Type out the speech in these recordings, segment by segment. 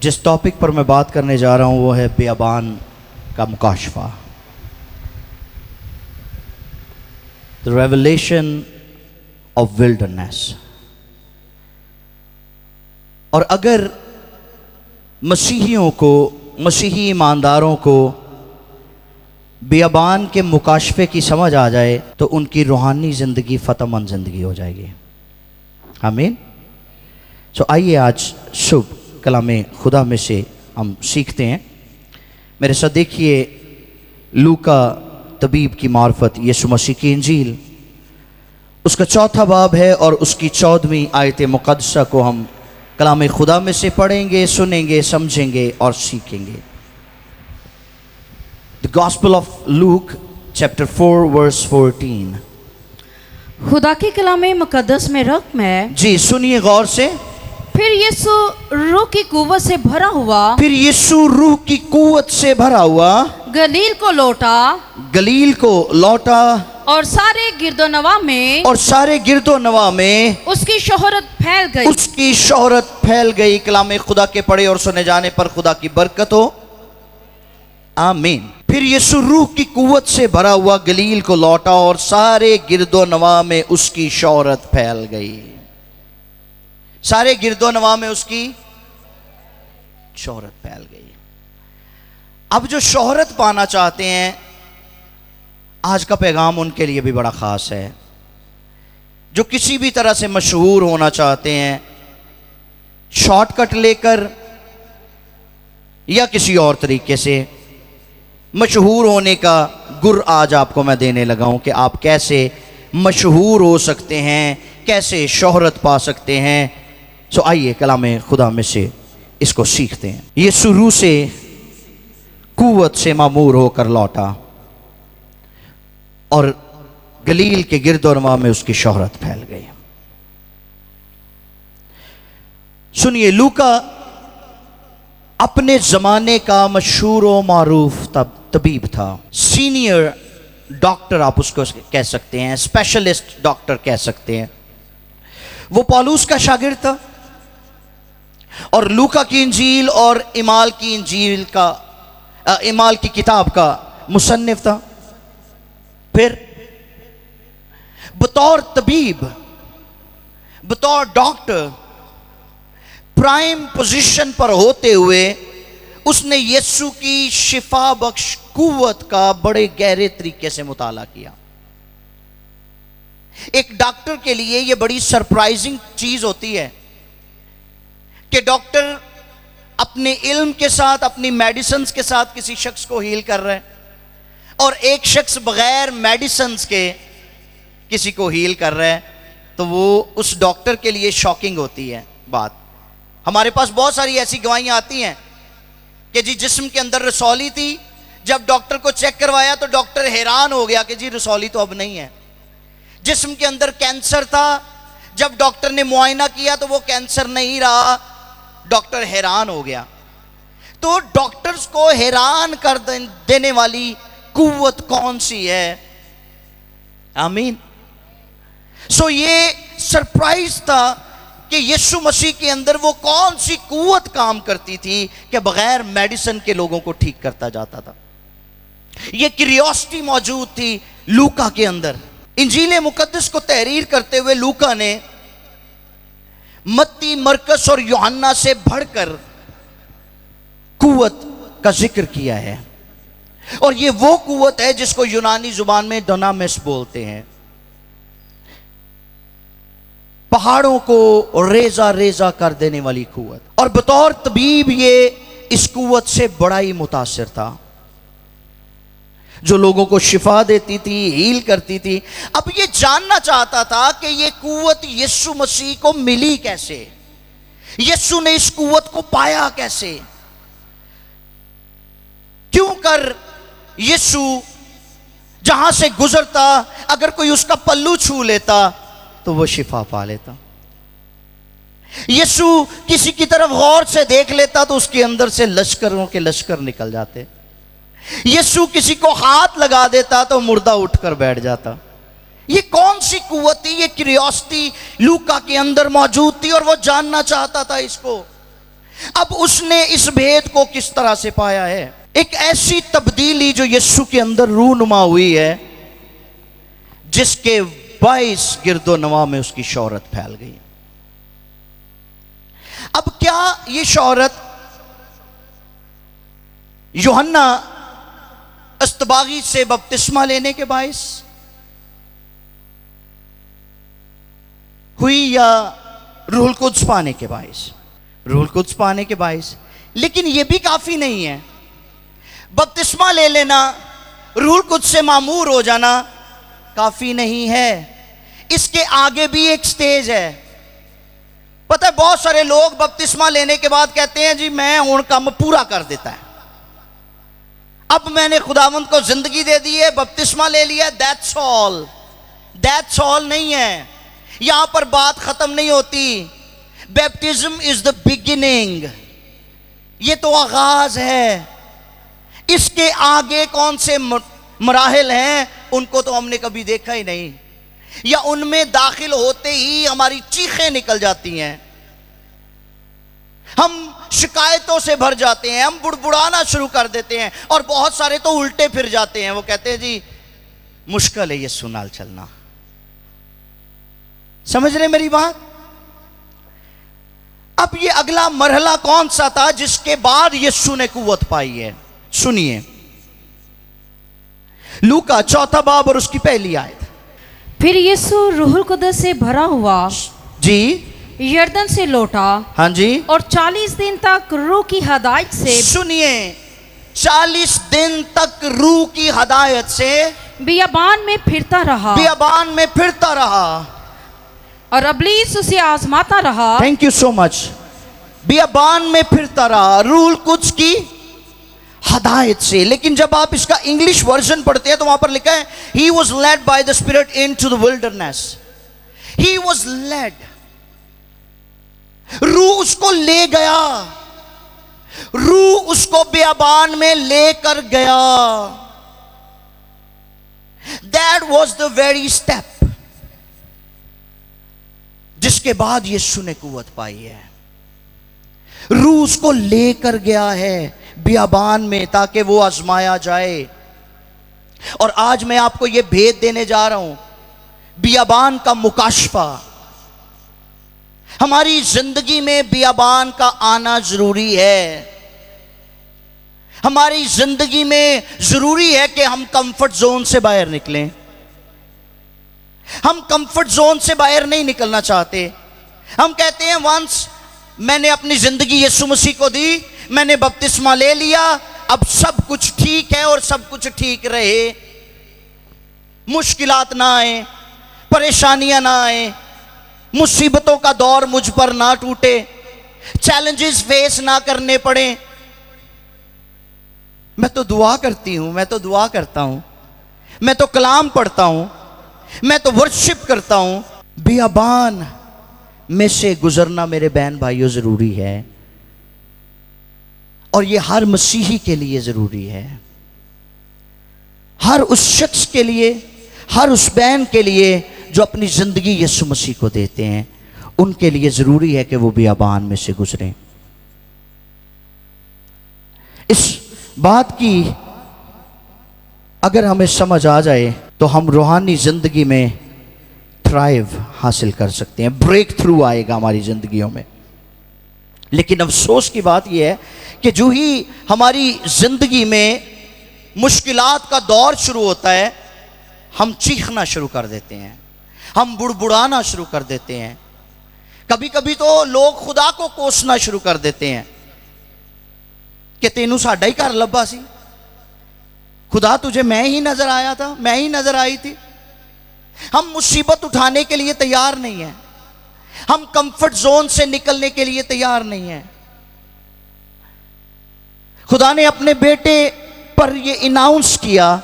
जिस टॉपिक पर मैं बात करने जा रहा हूं वो है बियाबान का मुकाशफा, द रेवलेशन ऑफ विल्डरनेस। और अगर मसीहियों को, मसीही ईमानदारों को बियाबान के मुकाशफे की समझ आ जाए तो उनकी रूहानी ज़िंदगी फ़तेहमंद ज़िंदगी हो जाएगी। आमीन। सो आइए आज शुभ कलामे खुदा में से हम सीखते हैं। मेरे साथ देखिए लूका तबीब की मार्फत यीशु मसीह की इंजील, उसका 4था बाब है और उसकी 14वीं आयत मुक़द्दसा को हम कलामे खुदा में से पढ़ेंगे, सुनेंगे, समझेंगे और सीखेंगे। The gospel of Luke chapter 4 verse 14। खुदा के कलामे मुकद्दस में रकम है। जी सुनिए गौर से। फिर यीशु रूह की कुव्वत से भरा हुआ, फिर यीशु रूह की कुव्वत से भरा हुआ गलील को लौटा और सारे गिरदोनवा में उसकी शोहरत फैल गई। कलामे खुदा के पढ़े और सुने जाने पर खुदा की बरकत हो। आमीन। फिर यीशु रूह की कुव्वत से भरा हुआ गलील को लौटा और सारे गिरदोनवा में उसकी शोहरत फैल गई। सारे गिरदोनवा में उसकी शोहरत फैल गई। अब जो शोहरत पाना चाहते हैं, आज का पैगाम उनके लिए भी बड़ा ख़ास है। जो किसी भी तरह से मशहूर होना चाहते हैं, शॉर्टकट लेकर या किसी और तरीके से मशहूर होने का गुर आज आपको मैं देने लगा हूं कि आप कैसे मशहूर हो सकते हैं, कैसे शोहरत पा सकते हैं। सो आइए कलामे खुदा में से इसको सीखते हैं। ये शुरू से कुव्वत से मामूर होकर लौटा और गलील के गिरदोनवा में उसकी शोहरत फैल गई। सुनिए, लूका अपने जमाने का मशहूर व मारूफ तबीब था। सीनियर डॉक्टर आप उसको कह सकते हैं, स्पेशलिस्ट डॉक्टर कह सकते हैं। वो पौलुस का शागिर्द था और लूका की इंजील और इमाल की किताब का मुसन्निफ था। फिर बतौर तबीब, बतौर डॉक्टर प्राइम पोजीशन पर होते हुए उसने यीशु की शिफा बख्श कुव्वत का बड़े गहरे तरीके से मुताला किया। एक डॉक्टर के लिए यह बड़ी सरप्राइजिंग चीज होती है कि डॉक्टर अपने इल्म के साथ, अपनी मेडिसिन्स के साथ किसी शख्स को हील कर रहे हैं और एक शख्स बगैर मेडिसिन्स के किसी को हील कर रहा है, तो वो उस डॉक्टर के लिए शॉकिंग होती है बात। हमारे पास बहुत सारी ऐसी गवाहियां आती हैं कि जी जिस्म के अंदर रसौली थी, जब डॉक्टर को चेक करवाया तो डॉक्टर हैरान हो गया कि जी रसौली तो अब नहीं है। जिस्म के अंदर कैंसर था, जब डॉक्टर ने मुआयना किया तो वो कैंसर नहीं रहा, डॉक्टर हैरान हो गया। तो डॉक्टर्स को हैरान कर देने वाली कुव्वत कौन सी है? आमीन। सो ये सरप्राइज था कि यीशु मसीह के अंदर वो कौन सी कुव्वत काम करती थी कि बगैर मेडिसिन के लोगों को ठीक करता जाता था। ये क्यूरियोसिटी मौजूद थी लूका के अंदर। इंजील मुकद्दस को तहरीर करते हुए लूका ने मत्ती, मरकस और यूहन्ना से बढ़कर कुव्वत का जिक्र किया है। और ये वो कुव्वत है जिसको यूनानी जुबान में डोनामिस बोलते हैं। पहाड़ों को रेजा रेजा कर देने वाली कुव्वत। और बतौर तबीब ये इस कुव्वत से बड़ा ही मुतासिर था, जो लोगों को शिफा देती थी, हील करती थी। अब ये जानना चाहता था कि ये कुव्वत यीशु मसीह को मिली कैसे, यीशु ने इस कुव्वत को पाया कैसे, क्यों कर यीशु जहां से गुजरता अगर कोई उसका पल्लू छू लेता तो वो शिफा पा लेता। यीशु किसी की तरफ गौर से देख लेता तो उसके अंदर से लश्करों के लश्कर निकल जाते। यीशु किसी को हाथ लगा देता तो मुर्दा उठकर बैठ जाता। ये कौन सी कुव्वत थी? ये क्यूरियोसिटी लूका के अंदर मौजूद थी और वो जानना चाहता था इसको। अब उसने इस भेद को किस तरह से पाया है? एक ऐसी तब्दीली जो यीशु के अंदर रूनुमा हुई है, जिसके 22 गिरदो नवा में उसकी शोहरत फैल गई। अब क्या ये शोहरत यूहन्ना अस्तबागी से बपतिस्मा लेने के बायस हुई या रूहुल कुद्स पाने के बायस? रूहुल कुद्स पाने के बायस। लेकिन यह भी काफी नहीं है। बपतिस्मा ले लेना, रूहुल कुद्स से मामूर हो जाना काफी नहीं है। इसके आगे भी एक स्टेज है। पता है, बहुत सारे लोग बपतिस्मा लेने के बाद कहते हैं जी मैं हुण काम पूरा कर देता है, अब मैंने खुदावंद को जिंदगी दे दी है, बपतिस्मा ले लिया, दैट्स ऑल। दैट्स ऑल नहीं है। यहां पर बात खत्म नहीं होती। बैप्टिज्म इज द बिगिनिंग, ये तो आगाज है। इसके आगे कौन से मराहिल हैं उनको तो हमने कभी देखा ही नहीं, या उनमें दाखिल होते ही हमारी चीखें निकल जाती हैं, हम शिकायतों से भर जाते हैं, हम बुड़बुड़ाना शुरू कर देते हैं, और बहुत सारे तो उल्टे फिर जाते हैं। वो कहते हैं जी मुश्किल है ये सुनाल चलना। समझ रहे मेरी बात? अब ये अगला मरहला कौन सा था जिसके बाद यीशु ने कुव्वत पाई है? सुनिए, लूका 4 बाब और उसकी पहली आयत। फिर यीशु रूहुल कुद्दस से भरा हुआ जी यरदन से लौटा, हाँ जी, और 40 दिन तक रूह की हदायत से, सुनिए, 40 दिन तक रूह की हदायत से बियाबान में फिरता रहा, बियाबान में फिरता रहा, और अबलीस उसे आजमाता रहा। Thank you so much. बियाबान में फिरता रहा रूहुल कुद्स की हदायत से। लेकिन जब आप इसका इंग्लिश वर्जन पढ़ते हैं तो वहां पर लिखा है he was led by the spirit into the wilderness. He was led, रूह उसको ले गया, रूह उसको बियाबान में लेकर गया। That was the worry step जिसके बाद यीशु ने कुव्वत पाई है। रूह उसको लेकर गया है बियाबान में ताकि वो आजमाया जाए। और आज मैं आपको यह भेद देने जा रहा हूं, बियाबान का मुकाशफा। हमारी जिंदगी में बियाबान का आना जरूरी है। हमारी जिंदगी में जरूरी है कि हम कंफर्ट जोन से बाहर निकलें। हम कंफर्ट जोन से बाहर नहीं निकलना चाहते। हम कहते हैं वंस मैंने अपनी जिंदगी यीशु मसीह को दी, मैंने बपतिस्मा ले लिया, अब सब कुछ ठीक है और सब कुछ ठीक रहे, मुश्किलात ना आए, परेशानियां ना आए, मुसीबतों का दौर मुझ पर ना टूटे, चैलेंजेस फेस ना करने पड़े। मैं तो दुआ करती हूं, मैं तो दुआ करता हूं, मैं तो कलाम पढ़ता हूं, मैं तो वर्शिप करता हूं। बियाबान में से गुजरना मेरे बहन भाइयों जरूरी है, और ये हर मसीही के लिए जरूरी है, हर उस शख्स के लिए, हर उस बहन के लिए जो अपनी जिंदगी यीशु मसीह को देते हैं, उनके लिए जरूरी है कि वो बियाबान में से गुजरें। इस बात की अगर हमें समझ आ जाए तो हम रूहानी जिंदगी में थ्राइव हासिल कर सकते हैं, ब्रेक थ्रू आएगा हमारी जिंदगियों में। लेकिन अफसोस की बात यह है कि जो ही हमारी जिंदगी में मुश्किलात का दौर शुरू होता है, हम चीखना शुरू कर देते हैं, हम बुड़बुड़ाना शुरू कर देते हैं। कभी कभी तो लोग खुदा को कोसना शुरू कर देते हैं कि तेनू साडा ही घर लब्भा सी, खुदा तुझे मैं ही नजर आया था, मैं ही नजर आई थी। हम मुसीबत उठाने के लिए तैयार नहीं है, हम कंफर्ट जोन से निकलने के लिए तैयार नहीं है। खुदा ने अपने बेटे पर यह इनाउंस किया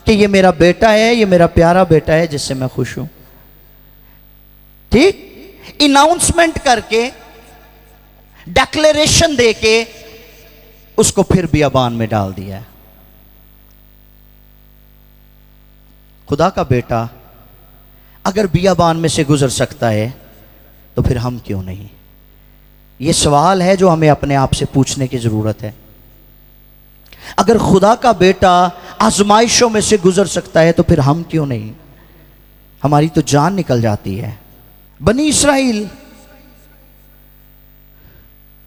कि ये मेरा बेटा है, ये मेरा प्यारा बेटा है जिससे मैं खुश हूं। ठीक, इनाउंसमेंट करके, डिक्लेरेशन देके उसको फिर बियाबान में डाल दिया है। खुदा का बेटा अगर बियाबान में से गुजर सकता है तो फिर हम क्यों नहीं? ये सवाल है जो हमें अपने आप से पूछने की ज़रूरत है। अगर खुदा का बेटा आजमाइशों में से गुजर सकता है तो फिर हम क्यों नहीं? हमारी तो जान निकल जाती है। बनी इस्राइल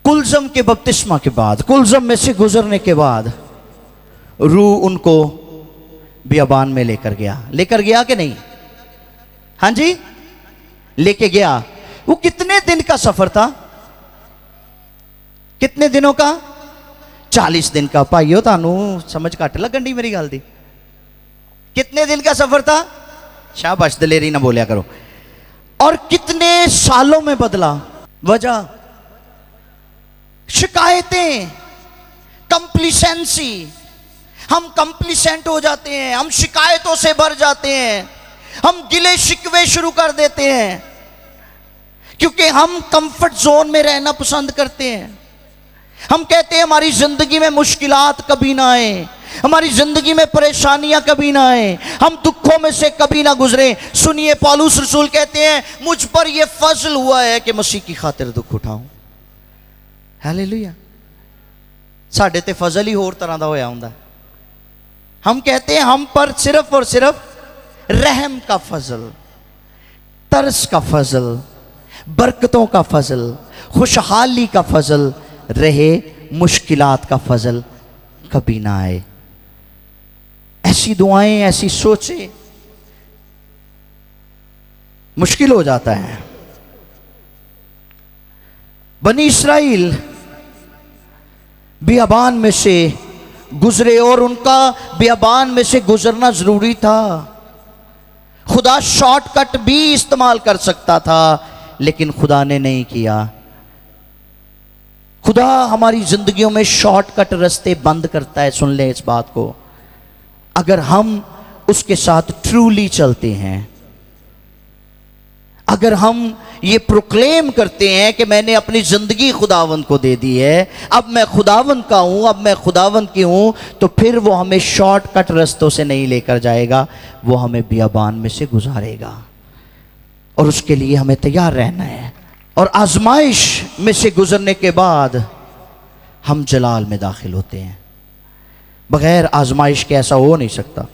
कुलजम के बपतिस्मा के बाद, कुलजम में से गुजरने के बाद रूह उनको बियाबान में लेकर गया कि नहीं? हाँ जी, लेके गया। वो कितने दिन का सफर था? कितने दिनों का? 40 दिन का। भाइयों तानू समझ घट लगन दी मेरी गल दी। कितने दिन का सफर था? शाबाश, दलेरी ना बोलिया करो। और कितने सालों में बदला? वजह शिकायतें, कंप्लीसेंसी। हम कंप्लीसेंट हो जाते हैं, हम शिकायतों से भर जाते हैं, हम गिले शिकवे शुरू कर देते हैं, क्योंकि हम कंफर्ट जोन में रहना पसंद करते हैं। हम कहते हैं हमारी जिंदगी में मुश्किलात कभी ना आए, हमारी जिंदगी में परेशानियां कभी ना आए, हम दुखों में से कभी ना गुजरे। सुनिए, पौलुस रसूल कहते हैं मुझ पर यह फजल हुआ है कि मसीह की खातिर दुख उठाऊं। हालेलुया। साडे ते फजल ही होर तरह का होया हुंदा। हम कहते हैं हम पर सिर्फ और सिर्फ रहम का फजल, तरस का फजल, बरकतों का फजल, खुशहाली का फजल रहे, मुश्किलात का फजल कभी ना आए। ऐसी दुआएं, ऐसी सोचें, मुश्किल हो जाता है। बनी इस्राइल बियाबान में से गुजरे और उनका बियाबान में से गुजरना जरूरी था। खुदा शॉर्टकट भी इस्तेमाल कर सकता था, लेकिन खुदा ने नहीं किया। खुदा हमारी जिंदगियों में शॉर्टकट रास्ते बंद करता है। सुन ले इस बात को। अगर हम उसके साथ ट्रूली चलते हैं, अगर हम ये प्रोक्लेम करते हैं कि मैंने अपनी जिंदगी खुदावंद को दे दी है, अब मैं खुदावंद का हूं, अब मैं खुदावंद की हूं, तो फिर वो हमें शॉर्टकट रास्तों से नहीं लेकर जाएगा, वो हमें बियाबान में से गुजारेगा। और उसके लिए हमें तैयार रहना है। और आजमाइश में से गुजरने के बाद हम जलाल में दाखिल होते हैं। बगैर आजमाइश के ऐसा हो नहीं सकता।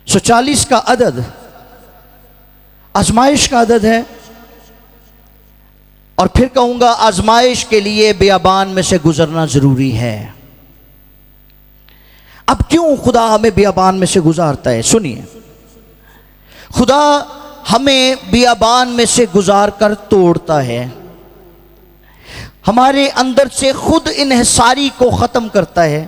140 का अदद आजमाइश का अदद है। और फिर कहूंगा आजमाइश के लिए बियाबान में से गुजरना जरूरी है। अब क्यों खुदा हमें बियाबान में से गुजारता है? सुनिए, खुदा हमें बियाबान में से गुजार कर तोड़ता है, हमारे अंदर से खुद इन्हिसारी को ख़त्म करता है,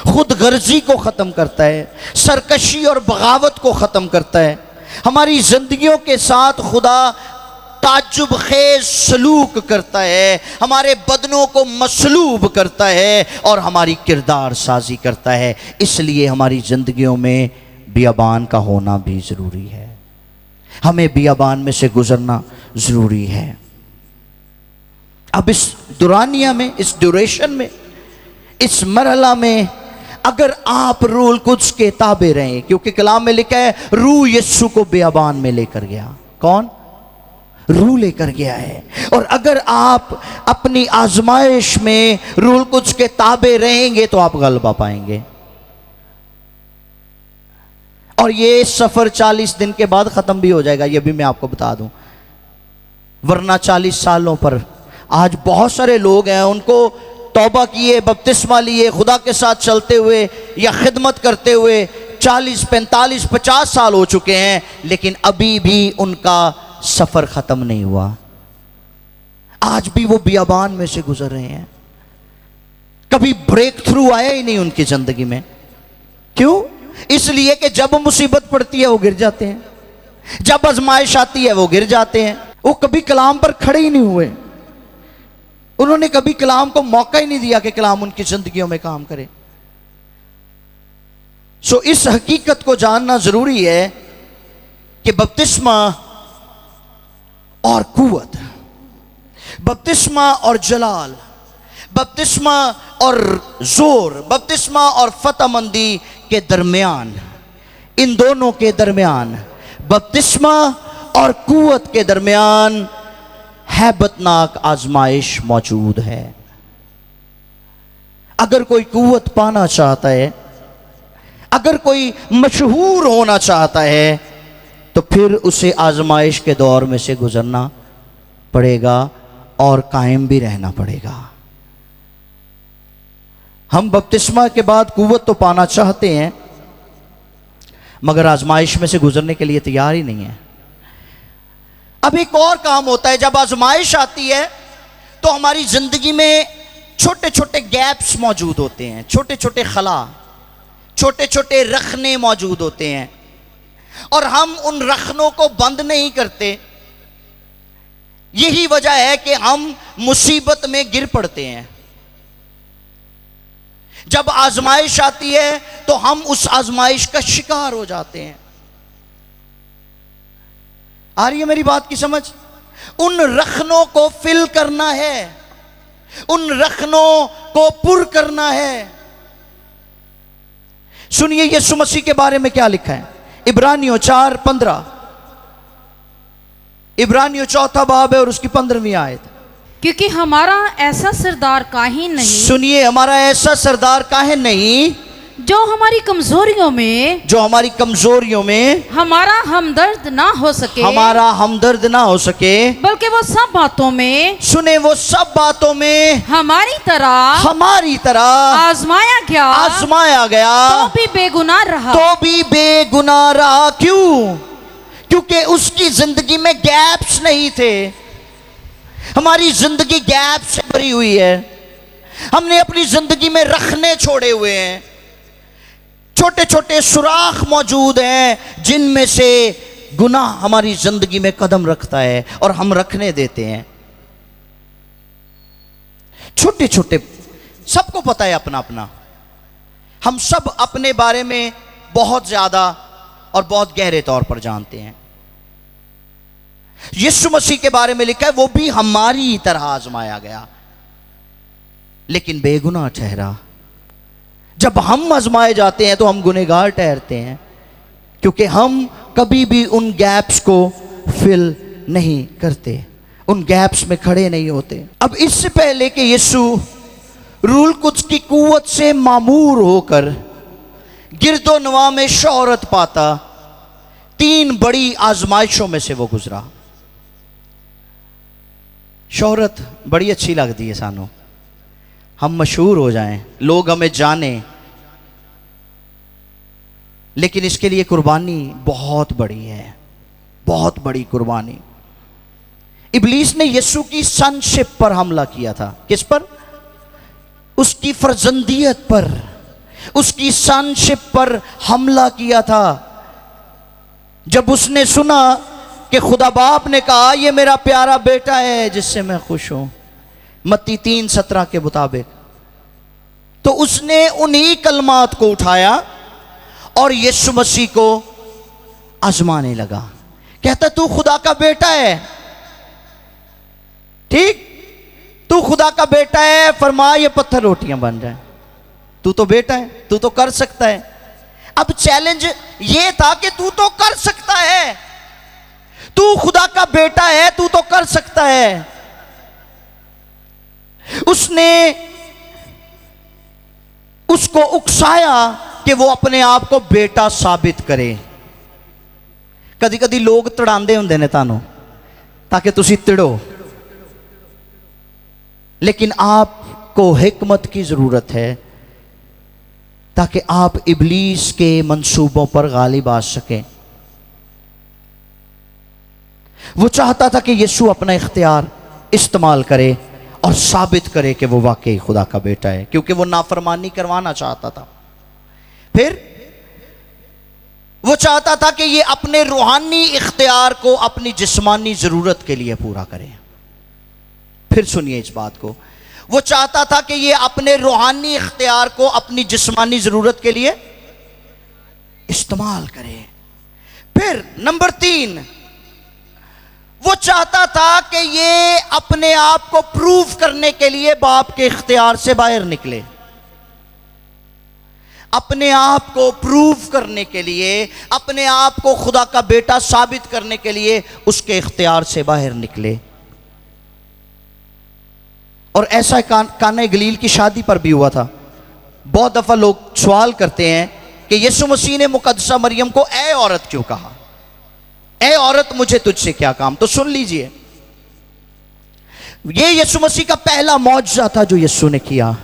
खुद गर्जी को ख़त्म करता है, सरकशी और बगावत को ख़त्म करता है। हमारी ज़िंदगियों के साथ खुदा ताज्जुब खेज सलूक करता है, हमारे बदनों को मसलूब करता है और हमारी किरदार साजी करता है। इसलिए हमारी ज़िंदगियों में बियाबान का होना भी ज़रूरी है। हमें बियाबान में से गुजरना ज़रूरी है। अब इस दुरानिया में, इस ड्यूरेशन में, इस मरहला में अगर आप रूह कुद्स के ताबे रहें, क्योंकि कलाम में लिखा है रूह यीशु को बियाबान में लेकर गया। कौन? रूह लेकर गया है। और अगर आप अपनी आजमाइश में रूह कुद्स के ताबे रहेंगे तो आप गलबा पाएंगे। और ये सफर 40 दिन के बाद खत्म भी हो जाएगा, ये भी मैं आपको बता दूं। वरना 40 सालों पर आज बहुत सारे लोग हैं, उनको तौबा किए, बपतिस्मा लिए, खुदा के साथ चलते हुए या खिदमत करते हुए 40, 45, 50 साल हो चुके हैं, लेकिन अभी भी उनका सफर खत्म नहीं हुआ। आज भी वो बियाबान में से गुजर रहे हैं। कभी ब्रेक थ्रू आया ही नहीं उनकी जिंदगी में। क्यों? इसलिए कि जब मुसीबत पड़ती है वो गिर जाते हैं, जब आजमाइश आती है वो गिर जाते हैं। वो कभी कलाम पर खड़े ही नहीं हुए। उन्होंने कभी कलाम को मौका ही नहीं दिया कि कलाम उनकी जिंदगियों में काम करे। सो इस हकीकत को जानना जरूरी है कि बपतिस्मा और कुव्वत, बपतिस्मा और जलाल, बपतिस्मा और जोर, बपतिस्मा और फतहमंदी के दरमियान, इन दोनों के दरमियान, बपतिस्मा और कुव्वत के दरमियान हैबतनाक आजमाइश मौजूद है। अगर कोई कुव्वत पाना चाहता है, अगर कोई मशहूर होना चाहता है, तो फिर उसे आजमाइश के दौर में से गुजरना पड़ेगा और कायम भी रहना पड़ेगा। हम बपतिस्मा के बाद कुव्वत तो पाना चाहते हैं, मगर आजमाइश में से गुजरने के लिए तैयार ही नहीं है। अब एक और काम होता है, जब आजमाइश आती है तो हमारी जिंदगी में छोटे छोटे गैप्स मौजूद होते हैं, छोटे छोटे खला, छोटे छोटे रखने मौजूद होते हैं, और हम उन रखनों को बंद नहीं करते। यही वजह है कि हम मुसीबत में गिर पड़ते हैं। जब आजमाइश आती है तो हम उस आजमाइश का शिकार हो जाते हैं। आ रही है मेरी बात की समझ? उन रखनों को फिल करना है, उन रखनों को पुर करना है। सुनिए यीशु मसीह के बारे में क्या लिखा है, इब्रानियों 4:15, इब्रानियों 4 बाब है और उसकी 15वीं आयत। क्योंकि हमारा ऐसा सरदार काहे नहीं, सुनिए, हमारा ऐसा सरदार काहे नहीं जो हमारी कमजोरियों में, जो हमारी कमजोरियों में हमारा हमदर्द ना हो सके, हमारा हमदर्द ना हो सके, बल्कि वो सब बातों में, सुने, वो सब बातों में हमारी तरह आजमाया गया तो भी बेगुनाह रहा। तो भी बेगुनाह रहा। क्यों? क्योंकि उसकी जिंदगी में गैप्स नहीं थे। हमारी जिंदगी गैप से भरी हुई है। हमने अपनी जिंदगी में रखने छोड़े हुए हैं, छोटे छोटे सुराख मौजूद हैं जिनमें से गुनाह हमारी जिंदगी में कदम रखता है और हम रखने देते हैं। छोटे छोटे, सबको पता है अपना अपना, हम सब अपने बारे में बहुत ज्यादा और बहुत गहरे तौर पर जानते हैं। यीशु मसीह के बारे में लिखा है, वो भी हमारी तरह आजमाया गया लेकिन बेगुनाह ठहरा। जब हम आजमाए जाते हैं तो हम गुनहगार ठहरते हैं, क्योंकि हम कभी भी उन गैप्स को फिल नहीं करते, उन गैप्स में खड़े नहीं होते। अब इससे पहले कि यीशु रूल कुद्स की कुव्वत से मामूर होकर गिरदो नवा में शोहरत पाता, 3 बड़ी आजमाइशों में से वो गुजरा। शोहरत बड़ी अच्छी लगती है सानू, हम मशहूर हो जाएं, लोग हमें जानें, लेकिन इसके लिए कुर्बानी बहुत बड़ी है, बहुत बड़ी कुर्बानी। इब्लीस ने यीशु की सनशिप पर हमला किया था। किस पर? उसकी फर्जंदियत पर, उसकी सनशिप पर हमला किया था। जब उसने सुना कि खुदा बाप ने कहा यह मेरा प्यारा बेटा है जिससे मैं खुश हूं, मत्ती 3:17 के मुताबिक, तो उसने उन्हीं कलमात को उठाया और यीशु मसीह को आजमाने लगा। कहता तू खुदा का बेटा है, ठीक, तू खुदा का बेटा है, फरमा ये पत्थर रोटियां बन जाए। तू तो बेटा है, तू तो कर सकता है। अब चैलेंज ये था कि तू तो कर सकता है, तू खुदा का बेटा है, तू तो कर सकता है। उसने उसको उकसाया कि वो अपने आप को बेटा साबित करे। कदी कदी लोग तड़ांदे हुंदे ने तानू ताकि तुसी तिड़ो, लेकिन आपको हिकमत की जरूरत है ताकि आप इब्लीस के मंसूबों पर गालिब आ सकें। वो चाहता था कि यीशु अपना इख्तियार इस्तेमाल करे और साबित करे कि वो वाकई खुदा का बेटा है, क्योंकि वो नाफरमानी करवाना चाहता था। फिर वो चाहता था कि ये अपने रूहानी इख्तियार को अपनी जिस्मानी जरूरत के लिए पूरा करे। फिर सुनिए इस बात को, वो चाहता था कि ये अपने रूहानी इख्तियार को अपनी जिस्मानी जरूरत के लिए इस्तेमाल करे। फिर नंबर 3, वो चाहता था कि ये अपने आप को प्रूव करने के लिए बाप के इख्तियार से बाहर निकले। अपने आप को प्रूव करने के लिए, अपने आप को खुदा का बेटा साबित करने के लिए उसके इख्तियार से बाहर निकले। और ऐसा काना गलील की शादी पर भी हुआ था। बहुत दफ़ा लोग सवाल करते हैं कि यीशु मसीह ने मुकद्दसा मरियम को ऐ औरत क्यों कहा, ऐ औरत मुझे तुझसे क्या काम। तो सुन लीजिए, ये यीशु मसीह का पहला मौजज़ा था जो यीशु ने किया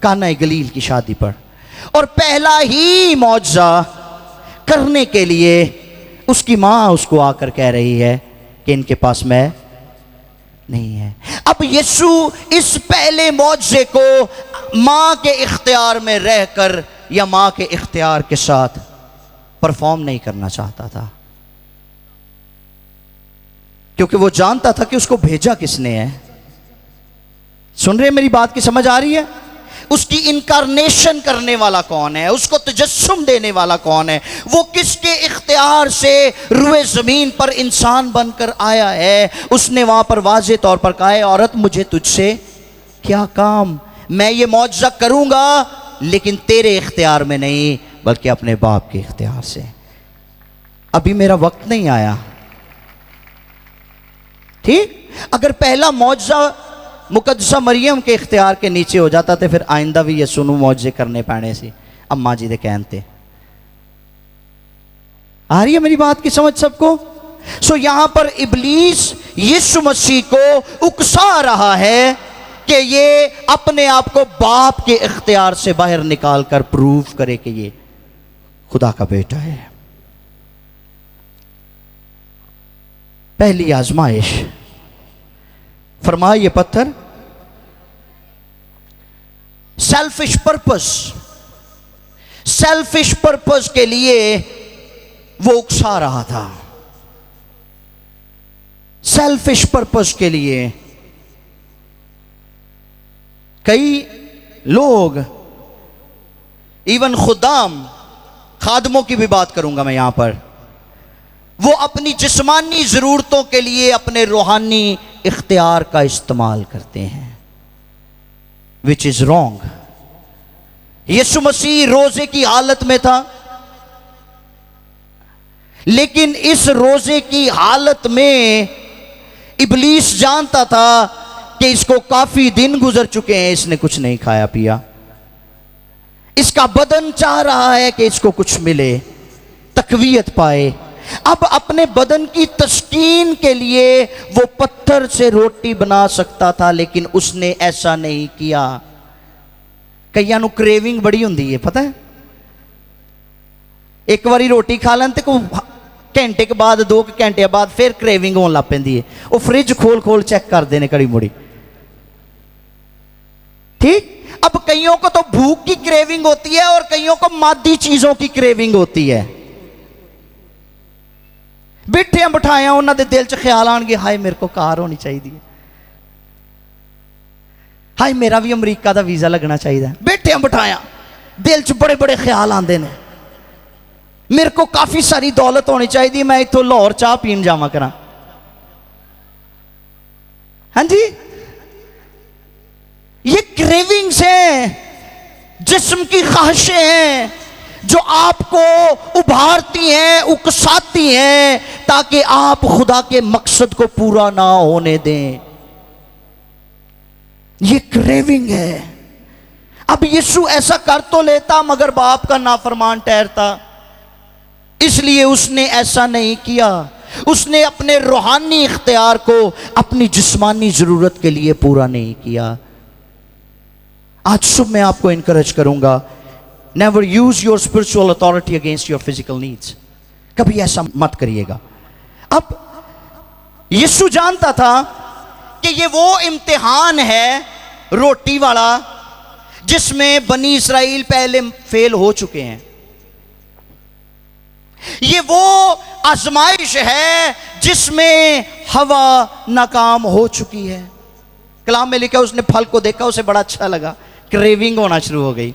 काना गलील की शादी पर, और पहला ही मौजज़ा करने के लिए उसकी माँ उसको आकर कह रही है कि इनके पास मैं नहीं है। अब यीशु इस पहले मौजज़े को माँ के इख्तियार में रहकर या माँ के इख्तियार के साथ परफॉर्म नहीं करना चाहता था, क्योंकि वो जानता था कि उसको भेजा किसने है। सुन रहे, मेरी बात की समझ आ रही है? उसकी इनकारनेशन करने वाला कौन है, उसको तजस्सुम देने वाला कौन है, वो किसके इख्तियार से रुए ज़मीन पर इंसान बनकर आया है। उसने वहाँ पर वाज़े तौर पर कहा है, औरत मुझे तुझसे क्या काम, मैं ये मौजज़ा करूँगा लेकिन तेरे इख्तियार में नहीं बल्कि अपने बाप के इख्तियार से। अभी मेरा वक्त नहीं आया, ठीक। अगर पहला मौजज़ा मुकद्दसा मरियम के इख्तियार के नीचे हो जाता तो फिर आइंदा भी ये सुनू मौजे करने पैने सी अम्मा जी दे कहते। आ रही है मेरी बात की समझ सबको? सो यहां पर इब्लीस यीशु मसीह को उकसा रहा है कि ये अपने आप को बाप के इख्तियार से बाहर निकाल कर प्रूव करे कि ये खुदा का बेटा है। पहली आजमाइश, फरमाया ये पत्थर सेल्फिश पर्पस के लिए वो उकसा रहा था, सेल्फिश पर्पस के लिए। कई लोग, इवन खादमों की भी बात करूंगा मैं यहां पर, वो अपनी जिस्मानी ज़रूरतों के लिए अपने रूहानी इख्तियार का इस्तेमाल करते हैं, विच इज़ रॉन्ग। यीशु मसीह रोज़े की हालत में था, लेकिन इस रोज़े की हालत में इब्लीस जानता था कि इसको काफ़ी दिन गुजर चुके हैं, इसने कुछ नहीं खाया पिया, इसका बदन चाह रहा है कि इसको कुछ मिले, तकवीयत पाए। अब अपने बदन की तस्कीन के लिए वो पत्थर से रोटी बना सकता था, लेकिन उसने ऐसा नहीं किया। कईयां नूं क्रेविंग बड़ी हुंदी है, पता है? एक बारी रोटी खा लें तो घंटे के बाद 2 घंटे बाद फिर क्रेविंग होने लग पैंदी है। वो फ्रिज खोल खोल चेक करते हैं कड़ी मुड़ी, ठीक। अब कईयों को तो भूख की क्रेविंग होती है और कईयों को मादी चीजों की क्रेविंग होती है। बैठे बिठाया उन्होंने दिल च ख्याल आएंगे, हाय मेरे को कार होनी चाहिए, हाय मेरा भी अमरीका का वीज़ा लगना चाहिए। बैठे बिठाया दिल च बड़े बड़े ख्याल आते हैं, मेरे को काफ़ी सारी दौलत होनी चाहिए, मैं इतों लाहौर चाह पीन जावा करा। हाँ जी, ये क्रेविंग्स हैं, जिस्म की ख्वाहिशें हैं जो आपको उभारती हैं, उकसाती हैं, ताकि आप खुदा के मकसद को पूरा ना होने दें। ये क्रेविंग है। अब यीशु ऐसा कर तो लेता मगर बाप का नाफरमान ठहरता, इसलिए उसने ऐसा नहीं किया। उसने अपने रूहानी इख्तियार को अपनी जिस्मानी जरूरत के लिए पूरा नहीं किया। आज सुबह मैं आपको इनकरेज करूंगा, never use your spiritual authority against your physical needs. कभी ऐसा मत करिएगा। अब यीशु जानता था कि ये वो इम्तिहान है रोटी वाला जिसमें बनी इस्राइल पहले फेल हो चुके हैं। ये वो आजमाइश है जिसमें हवा नाकाम हो चुकी है। कलाम में लिखा, उसने फल को देखा, उसे बड़ा अच्छा लगा, क्रेविंग होना शुरू हो गई,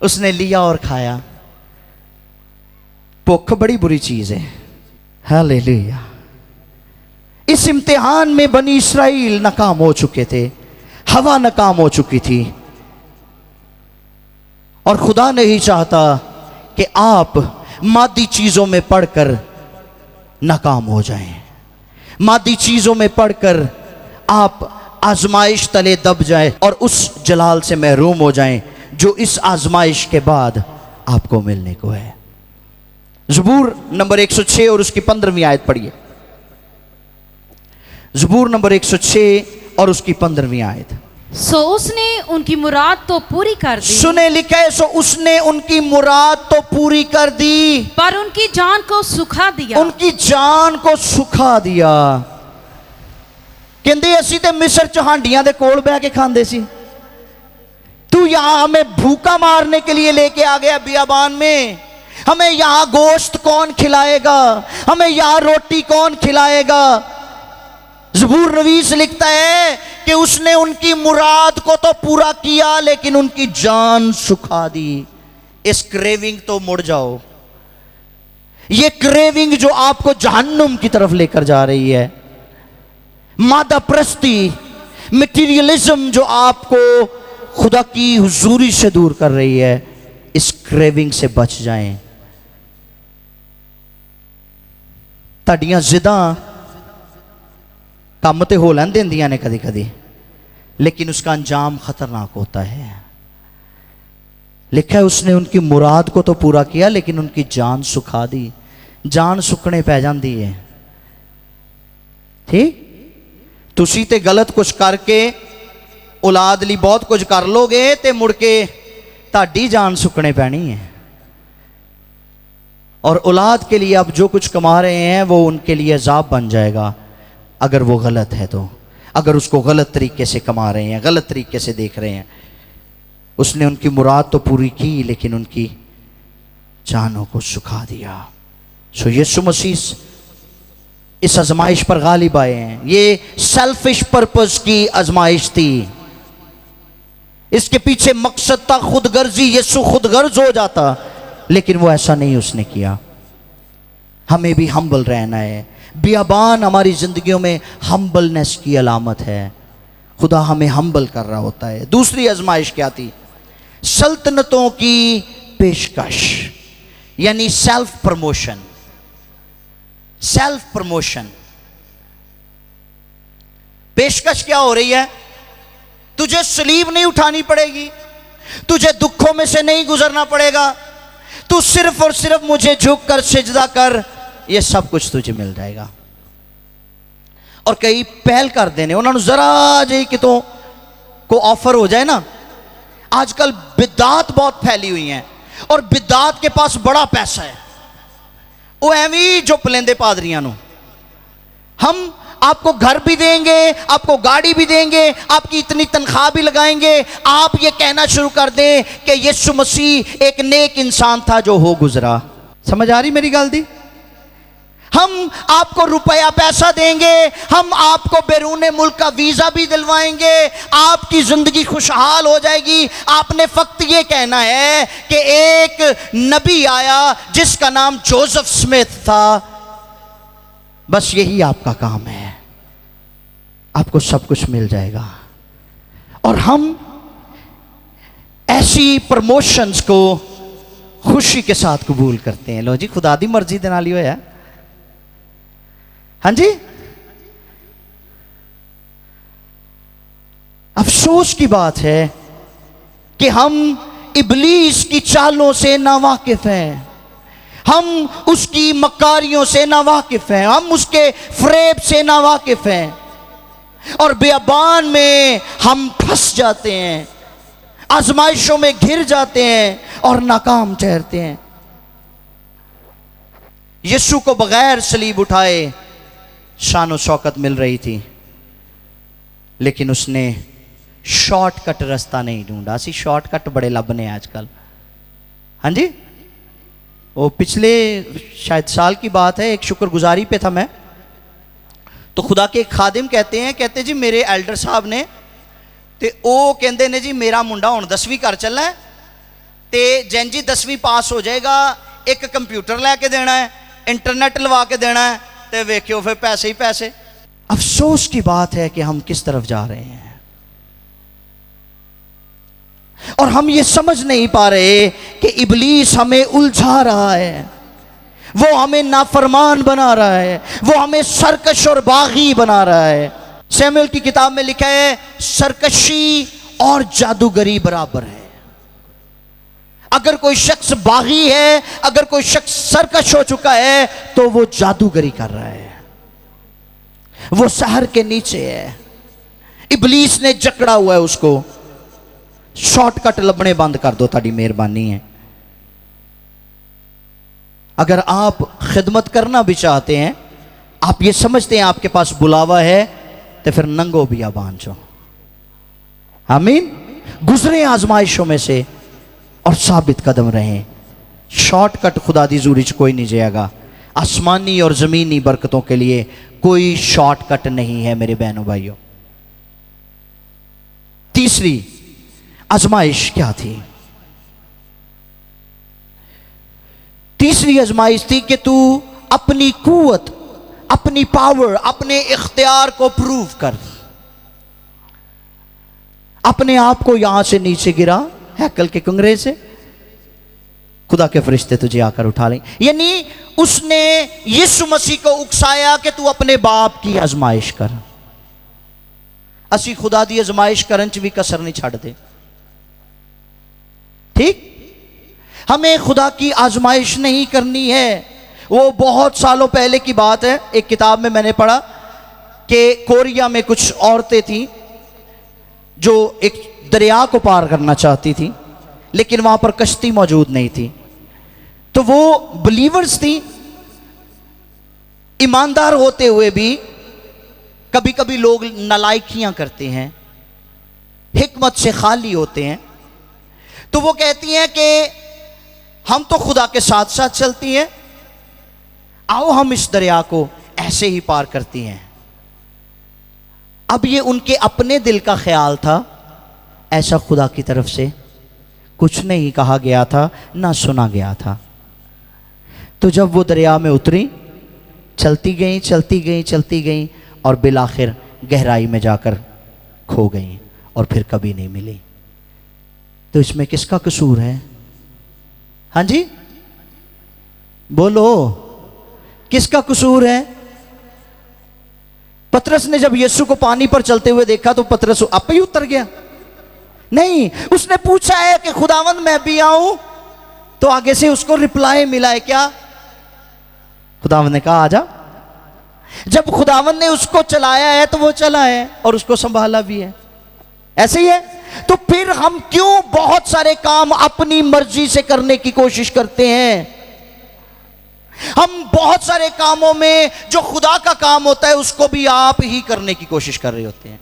उसने लिया और खाया। भूख बड़ी बुरी चीज है। हालेलुया। इस इम्तिहान में बनी इस्राइल नाकाम हो चुके थे, हवा नाकाम हो चुकी थी, और खुदा नहीं चाहता कि आप मादी चीजों में पढ़कर नाकाम हो जाएं, मादी चीजों में पढ़कर आप आजमाइश तले दब जाए और उस जलाल से महरूम हो जाएं जो इस आजमाइश के बाद आपको मिलने को है। ज़बूर नंबर 106 और उसकी 15वीं आयत पढ़िए। ज़बूर नंबर 106 और उसकी 15वीं आयत। सो उसने उनकी मुराद तो पूरी कर दी, सुने लिखा है, सो उसने उनकी मुराद तो पूरी कर दी, पर उनकी जान को सुखा दिया। उनकी जान को सुखा दिया। कहते असी ते मिस्र च हांडियां दे कोल बह के खांदे सी, तू यहां हमें भूखा मारने के लिए लेके आ गया बियाबान में। हमें यहां गोश्त कौन खिलाएगा, हमें यहां रोटी कौन खिलाएगा। ज़बूर नवीस लिखता है कि उसने उनकी मुराद को तो पूरा किया लेकिन उनकी जान सुखा दी। इस क्रेविंग तो मुड़ जाओ, ये क्रेविंग जो आपको जहन्नुम की तरफ लेकर जा रही है, मादा प्रस्ती, मटीरियलिज्म जो आपको खुदा की हुजूरी से दूर कर रही है, इस क्रेविंग से बच जाएं। ताड़ियां जिदां काम तो हो लैन देंदियां ने कदी कदी, लेकिन उसका अंजाम खतरनाक होता है। लिखा है उसने उनकी मुराद को तो पूरा किया लेकिन उनकी जान सुखा दी। जान सुखने पै जाती है। ठीक, तुसी ते गलत कुछ करके औलाद ली बहुत कुछ कर लोगे ते मुड़ के ताड़ी जान सुखने पैनी है। और औलाद के लिए आप जो कुछ कमा रहे हैं वो उनके लिए अजाब बन जाएगा अगर वो गलत है तो, अगर उसको गलत तरीके से कमा रहे हैं, गलत तरीके से देख रहे हैं। उसने उनकी मुराद तो पूरी की लेकिन उनकी जानों को सुखा दिया। सो यीशु मसीह इस आजमाइश पर गालिब आए हैं। ये सेल्फिश पर्पस की आजमाइश थी, इसके पीछे मकसद था खुदगर्जी। यीशु खुदगर्ज हो जाता लेकिन वो ऐसा नहीं उसने किया। हमें भी हम्बल रहना है। बियाबान हमारी जिंदगियों में हम्बलनेस की अलामत है। खुदा हमें हम्बल कर रहा होता है। दूसरी आजमाइश क्या थी? सल्तनतों की पेशकश, यानी सेल्फ प्रमोशन। सेल्फ प्रमोशन पेशकश क्या हो रही है? तुझे सलीब नहीं उठानी पड़ेगी, तुझे दुखों में से नहीं गुजरना पड़ेगा, तू सिर्फ और सिर्फ मुझे झुक कर सिजदा कर, ये सब कुछ तुझे मिल जाएगा। और कई पहल कर देने उन्होंने जरा जी कितों को ऑफर हो जाए ना। आजकल बिदात बहुत फैली हुई हैं और बिदात के पास बड़ा पैसा है। वो एवं जो पलेंदे पादरियां नु, हम आपको घर भी देंगे, आपको गाड़ी भी देंगे, आपकी इतनी तनख्वाह भी लगाएंगे, आप ये कहना शुरू कर दें कि यीशु मसीह एक नेक इंसान था जो हो गुजरा। समझ आ रही मेरी गल दी? हम आपको रुपया पैसा देंगे, हम आपको बैरून मुल्क का वीजा भी दिलवाएंगे, आपकी जिंदगी खुशहाल हो जाएगी। आपने फक्त ये कहना है कि एक नबी आया जिसका नाम जोसेफ स्मिथ था, बस यही आपका काम है, आपको सब कुछ मिल जाएगा। और हम ऐसी प्रमोशंस को खुशी के साथ कबूल करते हैं। लो जी, खुदा दी मर्जी दे नाल ही होया। हाँ जी, अफसोस की बात है कि हम इब्लीस की चालों से नावाकिफ हैं, हम उसकी मकारियों से नावाकिफ हैं, हम उसके फरेब से नावाकिफ हैं और बेअबान में हम फंस जाते हैं, आजमाइशों में घिर जाते हैं और नाकाम ठहरते हैं। यीशु को बगैर सलीब उठाए शान और शौकत मिल रही थी, लेकिन उसने शॉर्टकट रास्ता नहीं ढूंढा। सी शॉर्टकट बड़े लभने आजकल। हाँ जी, वो पिछले शायद साल की बात है, एक शुक्रगुजारी पे था मैं, तो खुदा के एक खादिम कहते जी मेरे एल्डर साहब ने ते ओ कहते ने जी मेरा मुंडा हुण 10वीं कर चलना है ते जैन जी 10वीं पास हो जाएगा, एक कंप्यूटर लैके देना है, इंटरनेट लवा के देना है, ते वेखियो फिर पैसे ही पैसे। अफसोस की बात है कि हम किस तरफ जा रहे हैं और हम ये समझ नहीं पा रहे कि इब्लीस हमें उलझा रहा है, वो हमें नाफरमान बना रहा है, वो हमें सरकश और बागी बना रहा है। सैमुएल की किताब में लिखा है सरकशी और जादूगरी बराबर है। अगर कोई शख्स बागी है, अगर कोई शख्स सरकश हो चुका है, तो वो जादूगरी कर रहा है, वो सहर के नीचे है, इब्लीस ने जकड़ा हुआ है उसको। शॉर्टकट लबने बंद कर दो, ताड़ी मेहरबानी है। अगर आप खिदमत करना भी चाहते हैं, आप ये समझते हैं आपके पास बुलावा है, तो फिर नंगो बियाबान जो, आमीन, गुजरे आजमाइशों में से और साबित कदम रहें। शॉर्टकट खुदा दी ज़ूरी च कोई नहीं जाएगा। आसमानी और ज़मीनी बरकतों के लिए कोई शॉर्टकट नहीं है मेरे बहनों भाइयों। तीसरी आजमाइश क्या थी? तीसरी आजमाइश थी कि तू अपनी कुवत, अपनी पावर, अपने इख्तियार को प्रूव कर। अपने आप को यहां से नीचे गिरा, हैकल के कंगरे से, खुदा के फरिश्ते तुझे आकर उठा लें। यानी उसने यीशु मसीह को उकसाया कि तू अपने बाप की आजमाइश कर। असी खुदा दी आजमाइश करन च भी कसर नहीं छाड़ते। ठीक, हमें खुदा की आजमाइश नहीं करनी है। वो बहुत सालों पहले की बात है। एक किताब में मैंने पढ़ा कि कोरिया में कुछ औरतें थीं जो एक दरिया को पार करना चाहती थी, लेकिन वहां पर कश्ती मौजूद नहीं थी। तो वो बिलीवर्स थी, ईमानदार होते हुए भी कभी कभी लोग नालायकियां करते हैं, हिकमत से खाली होते हैं। तो वो कहती हैं कि हम तो खुदा के साथ साथ चलती हैं, आओ हम इस दरिया को ऐसे ही पार करती हैं। अब ये उनके अपने दिल का ख्याल था, ऐसा खुदा की तरफ से कुछ नहीं कहा गया था, ना सुना गया था। तो जब वो दरिया में उतरी, चलती गई चलती गई चलती गई और बिलाखिर गहराई में जाकर खो गई और फिर कभी नहीं मिली। तो इसमें किसका कसूर है? हाँ जी, बोलो, किसका कसूर है? पतरस ने जब यीशु को पानी पर चलते हुए देखा तो पतरस आप ही उतर गया? नहीं, उसने पूछा है कि खुदावंद मैं भी आऊं? तो आगे से उसको रिप्लाई मिला है क्या? खुदावंद ने कहा आजा। जब खुदावंद ने उसको चलाया है तो वो चला है और उसको संभाला भी है। ऐसे ही है। तो फिर हम क्यों बहुत सारे काम अपनी मर्जी से करने की कोशिश करते हैं? हम बहुत सारे कामों में जो खुदा का काम होता है उसको भी आप ही करने की कोशिश कर रहे होते हैं।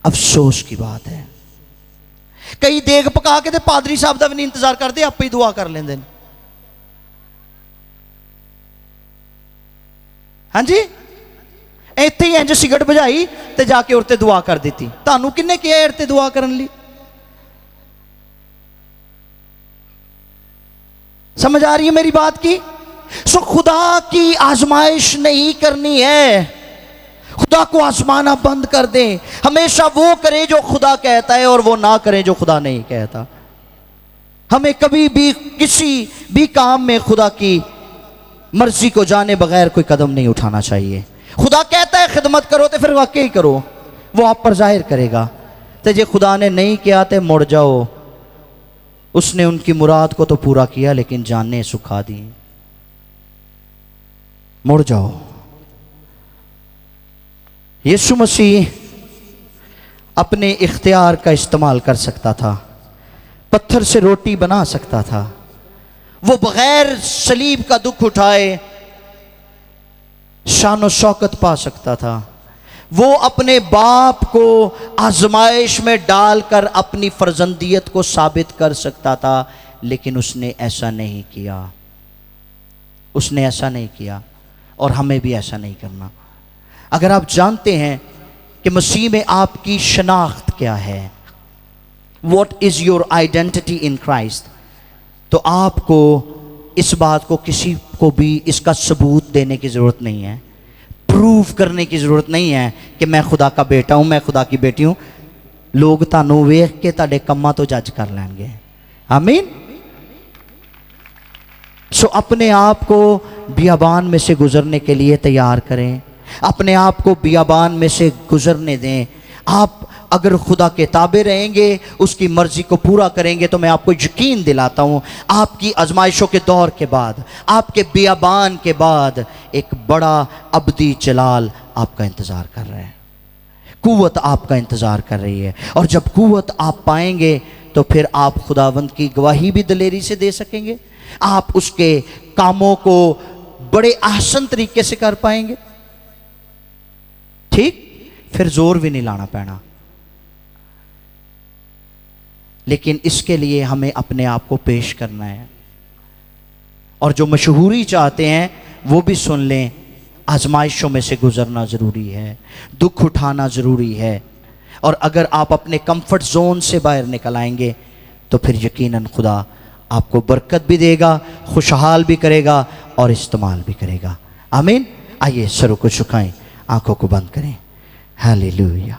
अफसोस की बात है। कई देग पका के पादरी साहब का भी नहीं इंतजार करते, आप ही दुआ कर लेंगे। हाँ जी, इत्थे ही इंज सिगरट बजाई ते जाके उरते दुआ कर दी। तानू किन्ने कहा इरते दुआ करन लई? समझ आ रही है मेरी बात की? सो खुदा की आजमाइश नहीं करनी है। खुदा को आजमाना बंद कर दें। हमेशा वो करें जो खुदा कहता है और वो ना करें जो खुदा नहीं कहता। हमें कभी भी किसी भी काम में खुदा की मर्जी को जाने बगैर कोई कदम नहीं उठाना चाहिए। खुदा कहता है खिदमत करो तो फिर वाकई करो, वो आप पर जाहिर करेगा। तो जे खुदा ने नहीं किया तो मुड़ जाओ। उसने उनकी मुराद को तो पूरा किया लेकिन जाने सुखा दी। मुड़ जाओ। यीशु मसीह अपने इख्तियार का इस्तेमाल कर सकता था, पत्थर से रोटी बना सकता था। वो बगैर सलीब का दुख उठाए शान और शौकत पा सकता था। वो अपने बाप को आजमाइश में डालकर अपनी फर्जंदियत को साबित कर सकता था, लेकिन उसने ऐसा नहीं किया। उसने ऐसा नहीं किया और हमें भी ऐसा नहीं करना। अगर आप जानते हैं कि मसीह में आपकी शनाख्त क्या है, what is your identity in Christ, तो आपको इस बात को किसी को भी इसका सबूत देने की ज़रूरत नहीं है, प्रूव करने की ज़रूरत नहीं है कि मैं खुदा का बेटा हूँ, मैं खुदा की बेटी हूँ। लोग तानू वेख के ताड़े कम्मा तो जज कर लेंगे। आमीन। सो अपने आप को बियाबान में से गुजरने के लिए तैयार करें। अपने आप को बियाबान में से गुजरने दें। आप अगर खुदा के ताबे रहेंगे, उसकी मर्ज़ी को पूरा करेंगे, तो मैं आपको यकीन दिलाता हूँ आपकी आजमाइशों के दौर के बाद, आपके बियाबान के बाद एक बड़ा अबदी जलाल आपका इंतज़ार कर रहा है। कुव्वत आपका इंतज़ार कर रही है। और जब कुव्वत आप पाएंगे तो फिर आप खुदावंद की गवाही भी दलेरी से दे सकेंगे। आप उसके कामों को बड़े आसान तरीके से कर पाएंगे। ठीक, फिर जोर भी नहीं लाना पैना। लेकिन इसके लिए हमें अपने आप को पेश करना है। और जो मशहूरी चाहते हैं वो भी सुन लें, आजमाइशों में से गुजरना ज़रूरी है, दुख उठाना ज़रूरी है। और अगर आप अपने कंफर्ट जोन से बाहर निकल आएंगे तो फिर यकीनन खुदा आपको बरकत भी देगा, खुशहाल भी करेगा और इस्तेमाल भी करेगा। आमीन। आइए सरों को झुकाएं, आंखों को बंद करें। हालेलुया।